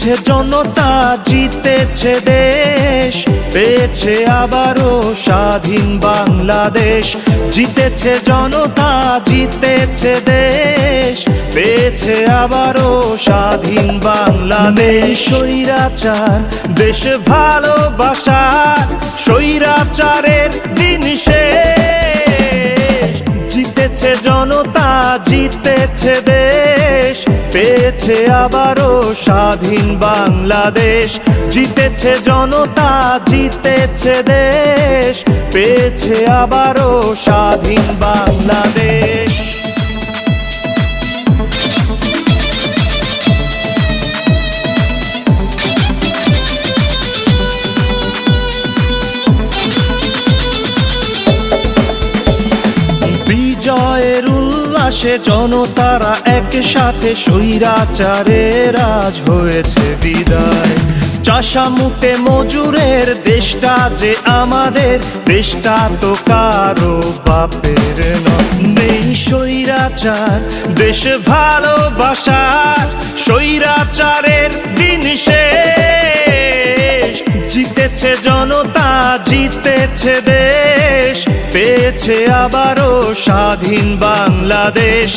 জিতেছে জনতা, জিতেছে দেশ, পেয়েছে আবারও স্বাধীন বাংলাদেশ। জিতেছে জনতা, জিতেছে দেশ, পেয়েছে আবারও স্বাধীন বাংলাদেশ। স্বৈরাচার দেশ ভালোবাসার, স্বৈরাচারের দিন শেষ। জিতেছে জনতা, জিতেছে দেশ, পেয়েছে আবারও স্বাধীন বাংলাদেশ। জিতেছে জনতা, জিতেছে দেশ, পেয়েছে আবারও স্বাধীন বাংলাদেশ। বিজয়ের উল্লাসে জনতারা একসাথে, স্বৈরাচারের আজ হয়েছে বিদায়। চাষামুটে মজুরের দেশটা যে আমাদের, দেশটা তো কারো বাপের নয়। নেই স্বৈরাচার দেশ ভালোবাসার, স্বৈরাচারের দিন শেষ। জিতেছে জনতা, জিতেছে দেশ, পেয়েছে আবারও স্বাধীন বাংলাদেশ।